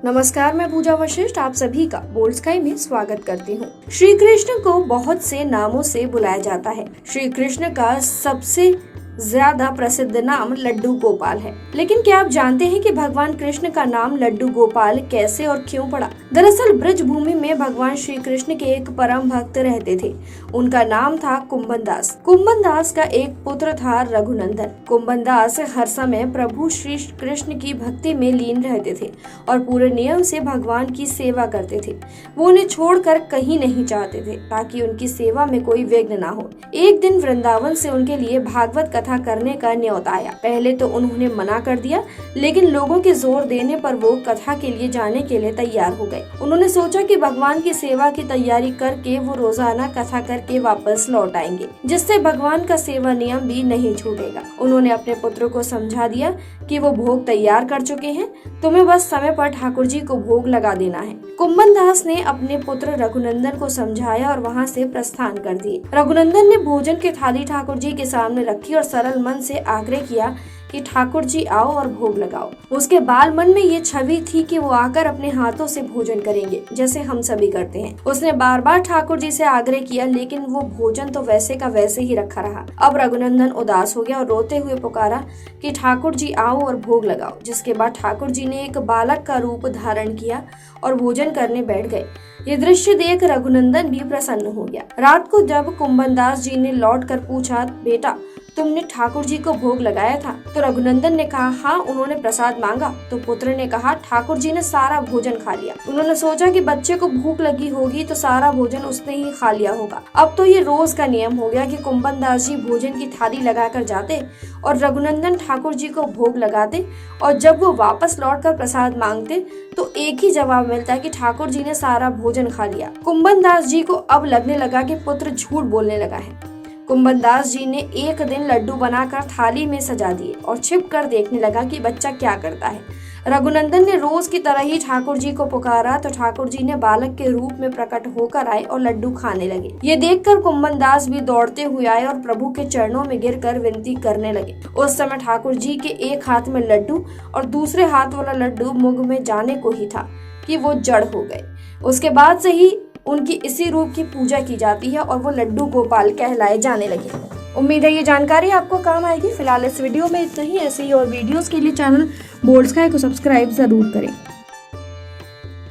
नमस्कार, मैं पूजा वशिष्ठ आप सभी का बोल्ड स्काई में स्वागत करती हूँ। श्री कृष्ण को बहुत से नामों से बुलाया जाता है। श्री कृष्ण का सबसे ज्यादा प्रसिद्ध नाम लड्डू गोपाल है। लेकिन क्या आप जानते हैं कि भगवान कृष्ण का नाम लड्डू गोपाल कैसे और क्यों पड़ा? दरअसल ब्रज भूमि में भगवान श्री कृष्ण के एक परम भक्त रहते थे। उनका नाम था कुंभन दास। कुंभन दास का एक पुत्र था रघुनंदन। कुंभन दास हर समय प्रभु श्री कृष्ण की भक्ति में लीन रहते थे और पूरे नियम से भगवान की सेवा करते थे। वो उन्हें छोड़कर कहीं नहीं चाहते थे ताकि उनकी सेवा में कोई विघ्न ना हो। एक दिन वृंदावन से उनके लिए भागवत कथा करने का न्योता आया। पहले तो उन्होंने मना कर दिया, लेकिन लोगों के जोर देने पर वो कथा के लिए जाने के लिए तैयार हो गए। उन्होंने सोचा कि भगवान की सेवा की तैयारी करके वो रोजाना कथा करके वापस लौट आएंगे, जिससे भगवान का सेवा नियम भी नहीं छूटेगा। उन्होंने अपने पुत्र को समझा दिया कि वो भोग तैयार कर चुके हैं, तुम्हें बस समय पर ठाकुर जी को भोग लगा देना है। कुंभन दास ने अपने पुत्र रघुनंदन को समझाया और वहाँ से प्रस्थान कर दिए। रघुनंदन ने भोजन की थाली ठाकुर जी के सामने रखी और सरल मन से आग्रह किया कि ठाकुर जी आओ और भोग लगाओ। उसके बाल मन में ये छवि थी कि वो आकर अपने हाथों से भोजन करेंगे, जैसे हम सभी करते हैं। उसने बार बार ठाकुर जी से आग्रह किया, लेकिन वो भोजन तो वैसे का वैसे ही रखा रहा। अब रघुनंदन उदास हो गया और रोते हुए पुकारा कि ठाकुर जी आओ और भोग लगाओ। जिसके बाद ठाकुर जी ने एक बालक का रूप धारण किया और भोजन करने बैठ गए। ये दृश्य देख रघुनंदन भी प्रसन्न हो गया। रात को जब कुंभन दास जी ने लौट कर पूछा, बेटा तुमने ठाकुर जी को भोग लगाया था? तो रघुनंदन ने कहा, हाँ उन्होंने प्रसाद मांगा। तो पुत्र ने कहा, ठाकुर जी ने सारा भोजन खा लिया। उन्होंने सोचा कि बच्चे को भूख लगी होगी तो सारा भोजन उसने ही खा लिया होगा। अब तो ये रोज का नियम हो गया कि कुंभन दास जी भोजन की थाली लगाकर जाते और रघुनंदन ठाकुर जी को भोग लगाते, और जब वो वापस लौट कर प्रसाद मांगते तो एक ही जवाब मिलता है कि ठाकुर जी ने सारा भोजन खा लिया। कुंभन दास जी को अब लगने लगा कि पुत्र झूठ बोलने लगा है। कुंभन दास जी ने एक दिन लड्डू बनाकर थाली में सजा दिए और छिप कर देखने लगा कि बच्चा क्या करता है। रघुनंदन ने रोज की तरह ही ठाकुर जी को पुकारा तो ठाकुर जी ने बालक के रूप में प्रकट होकर आए और लड्डू खाने लगे। ये देखकर कुंभन दास भी दौड़ते हुए आए और प्रभु के चरणों में गिरकर विनती करने लगे। उस समय ठाकुर जी के एक हाथ में लड्डू और दूसरे हाथ वाला लड्डू मुंह में जाने को ही था कि वो जड़ हो गए। उसके बाद से ही उनकी इसी रूप की पूजा की जाती है और वो लड्डू गोपाल कहलाए जाने लगे। उम्मीद है ये जानकारी आपको काम आएगी। फिलहाल इस वीडियो में इतना ही। ऐसे ही और वीडियोस के लिए चैनल बोल्ड स्काई को सब्सक्राइब जरूर करें।